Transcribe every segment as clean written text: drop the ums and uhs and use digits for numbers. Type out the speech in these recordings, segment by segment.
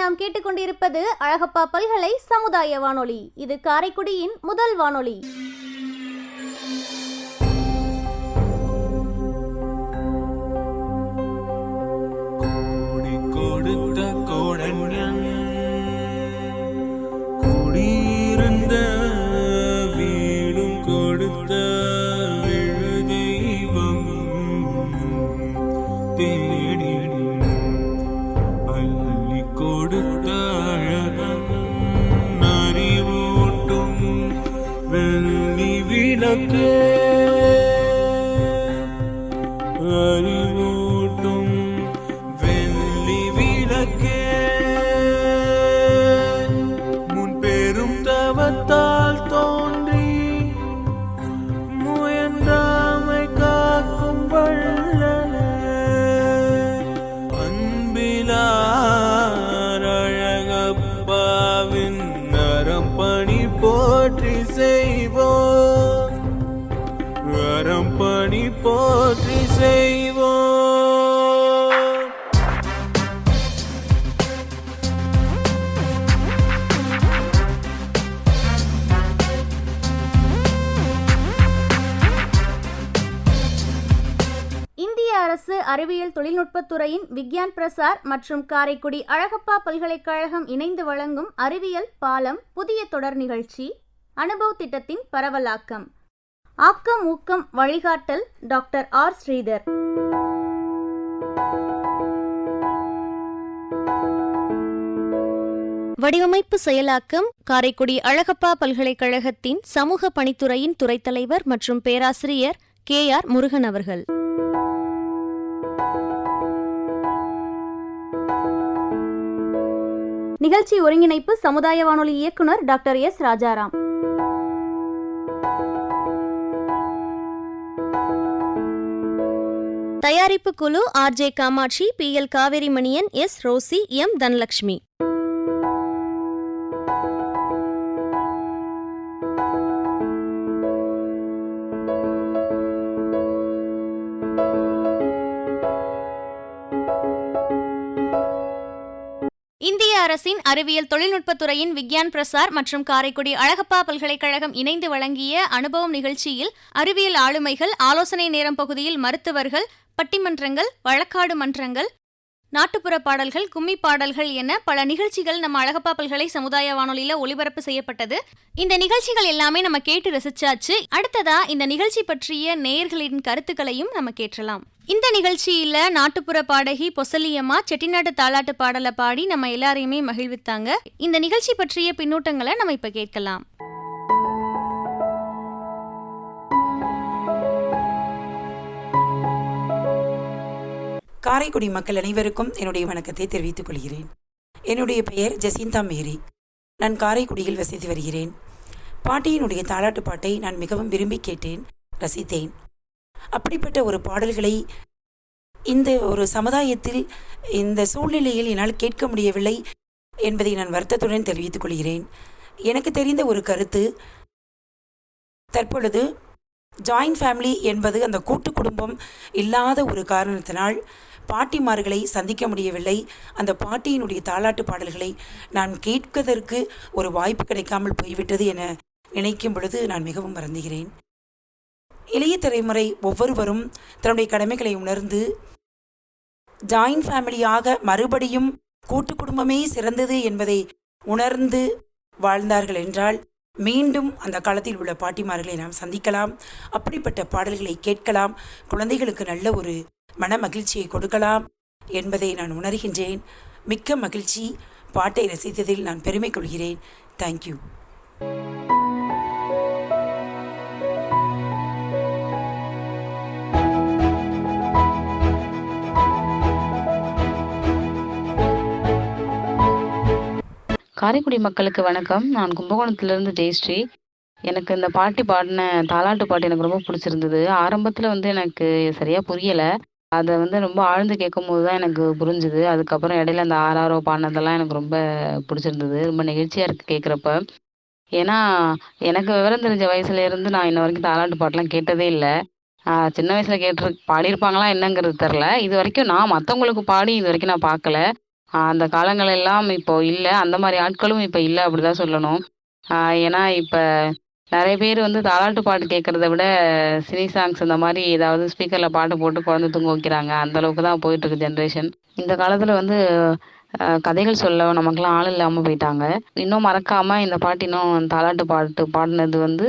நாம் கேட்டுக்கொண்டிருப்பது அழகப்பா பல்கலை சமுதாய வானொலி. இது காரைக்குடியின் முதல் வானொலி. அறிவூட்டும் வெள்ளி விளக்கே, முன் பெரும் தவத்தால் தோன்றி முயன்றாமை காக்கும் வள்ளலே, அன்பிலார் அழகப்பாவின் நரம் பணி போற்றி செய்வோம், பணி போற்றி செய்வோம். இந்திய அரசு அறிவியல் தொழில்நுட்பத்துறையின் விக்யான் பிரசார் மற்றும் காரைக்குடி அழகப்பா பல்கலைக்கழகம் இணைந்து வழங்கும் அறிவியல் பாலம் புதிய தொடர் நிகழ்ச்சி அனுபவ் திட்டத்தின் பரவலாக்கம். ஆக்கம் ஊக்கம் வழிகாட்டல் டாக்டர் ஆர் ஸ்ரீதர். வடிவமைப்பு செயலாக்கம் காரைக்குடி அழகப்பா பல்கலைக்கழகத்தின் சமூக பணித்துறையின் துறைத் தலைவர் மற்றும் பேராசிரியர் KR முருகன் அவர்கள். நிகழ்ச்சி ஒருங்கிணைப்பு சமுதாய வானொலி இயக்குனர் டாக்டர் S ராஜாராம். தயாரிப்பு குழு RJ Kamakshi, PL Kaverimaniyan, S Rosy, M Dhanalakshmi. இந்திய அரசின் அறிவியல் தொழில்நுட்பத்துறையின் விக்யான் பிரசார் மற்றும் காரைக்குடி அழகப்பா பல்கலைக்கழகம் இணைந்து வழங்கிய அனுபவம் நிகழ்ச்சியில் அறிவியல் ஆளுமைகள், ஆலோசனை நேரம் பகுதியில் மருத்துவர்கள், பட்டிமன்றங்கள், வழக்காடு மன்றங்கள், நாட்டுப்புற பாடல்கள், கும்மி பாடல்கள் என பல நிகழ்ச்சிகள் நம்ம அழகப்பா பல்கலை சமுதாய வானொலியில ஒளிபரப்பு செய்யப்பட்டது. இந்த நிகழ்ச்சிகள் எல்லாமே நம்ம கேட்டு ரசிச்சாச்சு. அடுத்ததா இந்த நிகழ்ச்சி பற்றிய நேயர்களின் கருத்துக்களையும் நம்ம கேட்கலாம். இந்த நிகழ்ச்சியில நாட்டுப்புற பாடகி பொசலியம்மா செட்டிநாட்டு தாலாட்டு பாடலை பாடி நம்ம எல்லாரையுமே மகிழ்வித்தாங்க. இந்த நிகழ்ச்சி பற்றிய பின்னூட்டங்களை நம்ம இப்ப கேட்கலாம். காரைக்குடி மக்கள் அனைவருக்கும் என்னுடைய வணக்கத்தை தெரிவித்துக் கொள்கிறேன். என்னுடைய பெயர் ஜெசிந்தா மேரி. நான் காரைக்குடியில் வசித்து வருகிறேன். பாட்டியினுடைய தாலாட்டு பாட்டை நான் மிகவும் விரும்பி கேட்டேன், ரசித்தேன். அப்படிப்பட்ட ஒரு பாடல்களை இந்த ஒரு சமுதாயத்தில் இந்த சூழ்நிலையில் என்னால் கேட்க முடியவில்லை என்பதை நான் வருத்தத்துடன் தெரிவித்துக் கொள்கிறேன். எனக்கு தெரிந்த ஒரு கருத்து, தற்பொழுது ஜாயின்ட் ஃபேமிலி என்பது அந்த கூட்டு குடும்பம் இல்லாத ஒரு காரணத்தினால் பாட்டிமார்களை சந்திக்க முடியவில்லை. அந்த பாட்டியினுடைய தாலாட்டு பாடல்களை நான் கேட்பதற்கு ஒரு வாய்ப்பு கிடைக்காமல் போய்விட்டது என நினைக்கும் பொழுது நான் மிகவும் வருந்துகிறேன். இளைய தலைமுறை ஒவ்வொருவரும் தன்னுடைய கடமைகளை உணர்ந்து ஜாயின்ட் ஃபேமிலியாக மறுபடியும் கூட்டு குடும்பமே சிறந்தது என்பதை உணர்ந்து வாழ்ந்தார்கள் என்றால் மீண்டும் அந்த காலத்தில் உள்ள பாட்டிமார்களை நாம் சந்திக்கலாம், அப்படிப்பட்ட பாடல்களை கேட்கலாம், குழந்தைகளுக்கு நல்ல ஒரு மன மகிழ்ச்சியை கொடுக்கலாம் என்பதை நான் உணர்கின்றேன். மிக்க மகிழ்ச்சி. பாட்டை ரசித்ததில் நான் பெருமை கொள்கிறேன். தேங்க்யூ. காரைக்குடி மக்களுக்கு வணக்கம். நான் கும்பகோணத்திலிருந்து ஜெயஸ்ரீ. எனக்கு இந்த பாட்டி பாடின தாலாட்டு பாட்டு எனக்கு ரொம்ப பிடிச்சிருந்தது. ஆரம்பத்தில் எனக்கு சரியாக புரியலை. அதை ரொம்ப ஆழ்ந்து கேட்கும் போது தான் எனக்கு புரிஞ்சுது. அதுக்கப்புறம் இடையில அந்த ஆறாரோ பாடினதெல்லாம் எனக்கு ரொம்ப பிடிச்சிருந்தது. ரொம்ப நெகிழ்ச்சியாக இருக்குது கேட்குறப்ப. ஏன்னா எனக்கு விவரம் தெரிஞ்ச வயசுலேருந்து நான் இன்ன வரைக்கும் தாலாட்டு பாட்டெலாம் கேட்டதே இல்லை. சின்ன வயசில் பாடியிருப்பாங்களா என்னங்கிறது தெரில. இது வரைக்கும் நான் மற்றவங்களுக்கு பாடி இது வரைக்கும் நான் பார்க்கல. அந்த காலங்கள் எல்லாம் இப்போ இல்ல. அந்த மாரி ஆட்களும் இப்ப இல்ல அப்படிதான் சொல்லணும். ஏன்னா இப்ப நெறைய பேர் வந்து தாலாட்டு பாட்டு கேட்கறத விட சினி சாங்ஸ் இந்த மாரி ஏதாவது ஸ்பீக்கர்ல பாட்டு போட்டு குழந்தை தூங்க வைக்கிறாங்க. அந்த அளவுக்கு தான் போயிட்டுருக்கு ஜென்ரேஷன். இந்த காலத்துல வந்து கதைகள் சொல்ல நமக்கெல்லாம் ஆள் இல்லாம போயிட்டாங்க. இன்னும் மறக்காம இந்த பாட்டு இன்னும் தாலாட்டு பாட்டு பாடுனது வந்து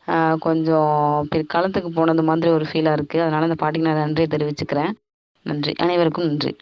அ கொஞ்சம் பிற்காலத்துக்கு போனது மாதிரி ஒரு ஃபீலா இருக்கு. அதனால இந்த பாட்டுக்கு நான் நன்றிய தெரிவிச்சுக்கிறேன். நன்றி. அனைவருக்கும் நன்றி.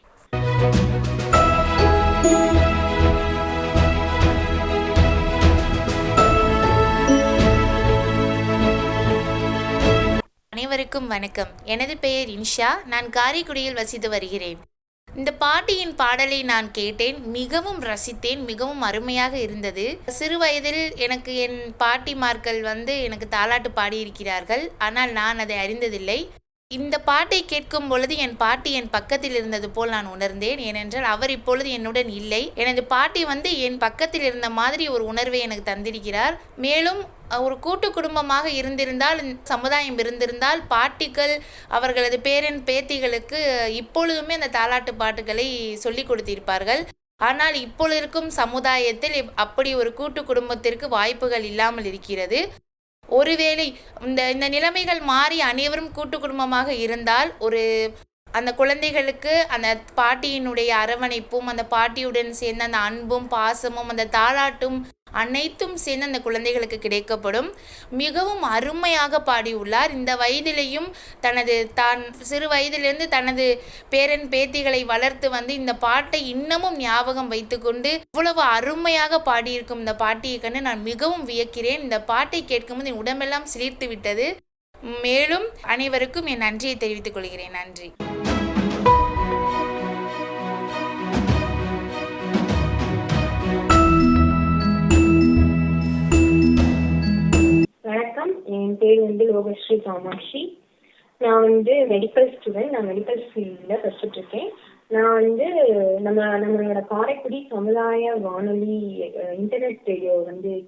அனைவருக்கும் வணக்கம். எனது பெயர் இன்ஷா. நான் காரைக்குடியில் வசித்து வருகிறேன். இந்த பாட்டியின் பாடலை நான் கேட்டேன், மிகவும் ரசித்தேன், மிகவும் அருமையாக இருந்தது. சிறு வயதில் எனக்கு என் பாட்டிமார்கள் எனக்கு தாலாட்டு பாடியிருக்கிறார்கள், ஆனால் நான் அதை அறிந்ததில்லை. இந்த பாட்டை கேட்கும் பொழுது என் பாட்டி என் பக்கத்தில் இருந்தது போல் நான் உணர்ந்தேன். ஏனென்றால் அவர் இப்பொழுது என்னுடன் இல்லை. எனது பாட்டி என் பக்கத்தில் இருந்த மாதிரி ஒரு உணர்வை எனக்கு தந்திருக்கிறார். மேலும் ஒரு கூட்டு குடும்பமாக இருந்திருந்தால், சமுதாயம் இருந்திருந்தால், பாட்டிகள் அவர்களது பேரன் பேத்திகளுக்கு இப்பொழுதுமே அந்த தாலாட்டு பாட்டுகளை சொல்லிக் கொடுத்திருப்பார்கள். ஆனால் இப்பொழுது இருக்கும் சமுதாயத்தில் அப்படி ஒரு கூட்டு குடும்பத்திற்கு வாய்ப்புகள் இல்லாமல் இருக்கிறது. ஒருவேளை இந்த நிலைமைகள் மாறி அனைவரும் கூட்டு குடும்பமாக இருந்தால், அந்த குழந்தைகளுக்கு அந்த பாட்டியினுடைய அரவணைப்பும், அந்த பாட்டியுடன் சேர்ந்த அந்த அன்பும் பாசமும் அந்த தாலாட்டும் அனைத்தும் சேர்ந்து அந்த குழந்தைகளுக்கு கிடைக்கப்படும். மிகவும் அருமையாக பாடியுள்ளார். இந்த வயதிலையும் தான் சிறு வயதிலிருந்து தனது பேரன் பேத்திகளை வளர்த்து இந்த பாட்டை இன்னமும் ஞாபகம் வைத்துக்கொண்டு இவ்வளவு அருமையாக பாடியிருக்கும் இந்த பாட்டியை கண்டு நான் மிகவும் வியக்கிறேன். இந்த பாட்டை கேட்கும்போது என் உடம்பெல்லாம் சிலிர்த்து விட்டது. மேலும் அனைவருக்கும் என் நன்றியை தெரிவித்துக் கொள்கிறேன். நன்றி. வணக்கம். என் பேர் லோகஸ்ரீ காமாட்சி. நான் மெடிக்கல் ஸ்டூடெண்ட். நான் மெடிக்கல் ஃபீல்டில் படிச்சுட்டு இருக்கேன். நான் நம்மளோட காரைக்குடி சமுதாய வானொலி இன்டர்நெட் ரேடியோ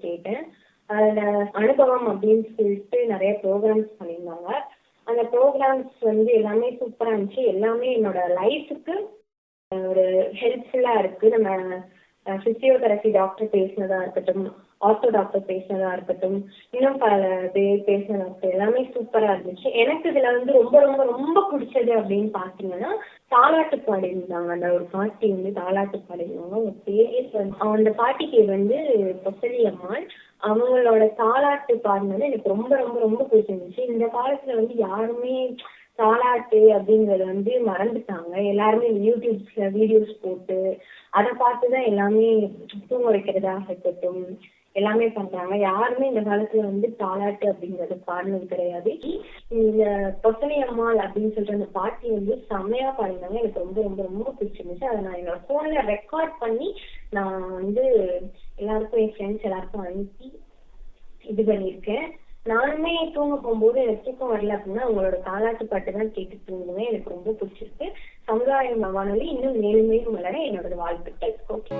கேட்டேன். அதில் அனுபவம் அப்படின்னு சொல்லிட்டு நிறைய ப்ரோக்ராம்ஸ் பண்ணியிருந்தாங்க. அந்த ப்ரோக்ராம்ஸ் எல்லாமே சூப்பராக இருந்துச்சு. எல்லாமே என்னோட லைஃபுக்கு ஒரு ஹெல்ப்ஃபுல்லாக இருக்குது. நம்ம ஃபிசியோதெரபி டாக்டர் பேசினதா இருக்கட்டும், ஆர்த்தோ டாக்டர் பேசினதா இருக்கட்டும், இன்னும் பல பேர் பேசினதா இருக்கட்டும், எல்லாமே சூப்பரா இருந்துச்சு. எனக்கு இதுல ரொம்ப ரொம்ப ரொம்ப பிடிச்சது அப்படின்னு பாத்தீங்கன்னா, தாலாட்டு பாடியிருந்தாங்க. அந்த ஒரு பாட்டி தாலாட்டு பாடியிருந்தாங்க. அவங்க பேர் அந்த பாட்டிக்கு பொசலி அம்மாள். அவங்களோட தாலாட்டு பாடினது எனக்கு ரொம்ப ரொம்ப ரொம்ப பிடிச்சிருந்துச்சு. இந்த காலத்துல யாருமே தாலாட்டு அப்படிங்கறது மறந்துட்டாங்க. எல்லாருமே யூடியூப்ஸ்ல வீடியோஸ் போட்டு அதை பார்த்துதான் எல்லாமே தூங்க வைக்கிறதா இருக்கட்டும் எல்லாமே பண்றாங்க. யாருமே இந்த காலத்துல தாலாட்டு அப்படிங்கறது பாடினது கிடையாது. இந்த பொசலி அம்மாள் அப்படின்னு சொல்லிட்டு அந்த பாட்டி செம்மையா பாடினாங்க. எனக்கு ரொம்ப ரொம்ப ரொம்ப பிடிச்சிருந்துச்சு. அதை நான் என்னோட போன்ல ரெக்கார்ட் பண்ணி நான் எல்லாருக்கும் என் ஃப்ரெண்ட்ஸ் எல்லாருக்கும் அனுப்பி இது பண்ணியிருக்கேன். நானுமே தூங்க போகும்போது எனக்கு தூக்கம் வரல அப்படின்னா உங்களோட தாலாட்டு பாட்டு தான் கேட்டு தூங்குவேன். எனக்கு ரொம்ப பிடிச்சிருக்கு. சமுதாய வானொலி இன்னும் மேலும் மேலும் வளர என்னோட வாழ்த்துக்கள். ஓகே.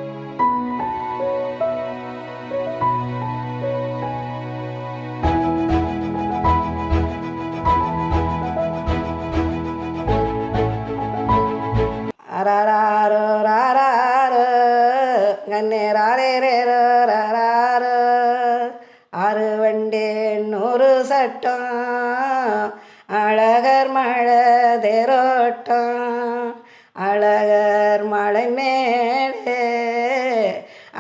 ஆறு வண்டே நூறு சட்டம் அழகர் மழை தேரோட்டம் அழகர் மலை மேலே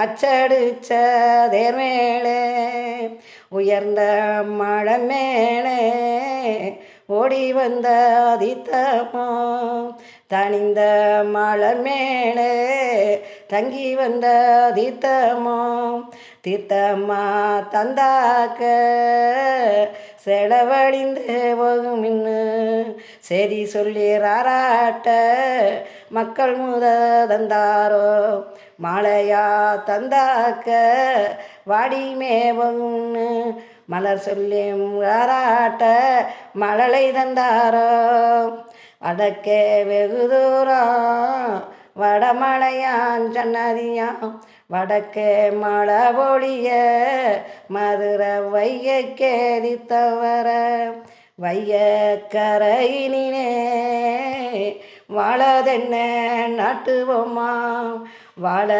அச்சடிச்ச தேர் மேலே உயர்ந்த மலை மேலே ஓடி வந்த அதித்தமோ தனிந்த மலர் மேலே தங்கி வந்த தீர்த்தமோ தீர்த்தம்மா தந்தாக்க செலவழிந்து போகும் இன்னு சரி சொல்லி ராராட்ட மக்கள் முத தந்தாரோ மாலையா தந்தாக்க வாடி மேவகும்னு மலர் சொல்லி ராராட்ட மழலை தந்தாரோ வடக்கே வெகு தூரம் வடமலையான் சன்னதியாம் வடக்கே மழை பொழிய மதுரை வையக்கேதித்தவர வையக்கரையினே வாழதென்ன நாட்டுவோமா வாழ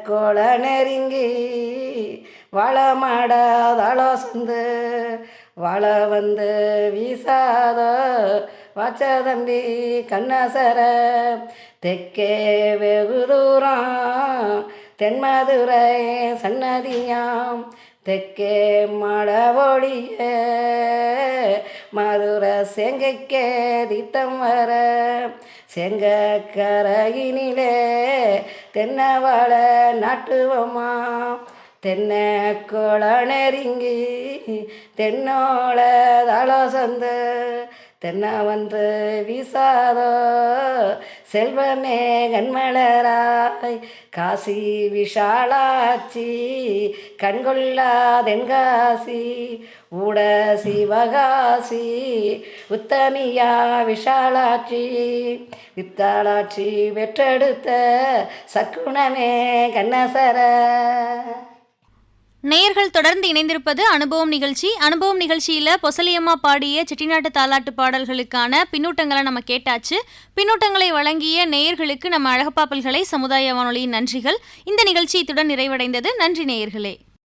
கோல நெருங்கி வாழ மாடாதாளோ சந்து வாழ வந்து வீசாதோ வாச்ச தம்பி கண்ணசர தெற்கே வெகு தூரம் தென்மதுரை சன்னதியாம் தெற்கே மழை ஒளிய மதுரை செங்கைக்கே திட்டம் வர செங்கக்கரையினிலே தென்னவாழ நாட்டுவமா தென்னை கோள நெருங்கி தென்னோள தாளோ சந்து தென்னை வந்து வீசாதோ செல்வமே கண்மலராய் காசி விஷாலாட்சி கண்கொள்ளா தென்காசி ஊட சிவகாசி உத்தமியா விஷாலாட்சி வித்தாளாட்சி பெற்றெடுத்த சக்குணமே கண்ணசர. நேயர்கள் தொடர்ந்து இணைந்திருப்பது அனுபவம் நிகழ்ச்சி. அனுபவம் நிகழ்ச்சியில் பொசலியம்மா பாடிய செட்டிநாட்டு தாலாட்டு பாடல்களுக்கான பின்னூட்டங்களை நம்ம கேட்டாச்சு. பின்னூட்டங்களை வழங்கிய நேயர்களுக்கு நம்ம அழகப்பா பல்கலை சமுதாய வானொலியின் நன்றிகள். இந்த நிகழ்ச்சி இத்துடன் நிறைவடைந்தது. நன்றி நேயர்களே.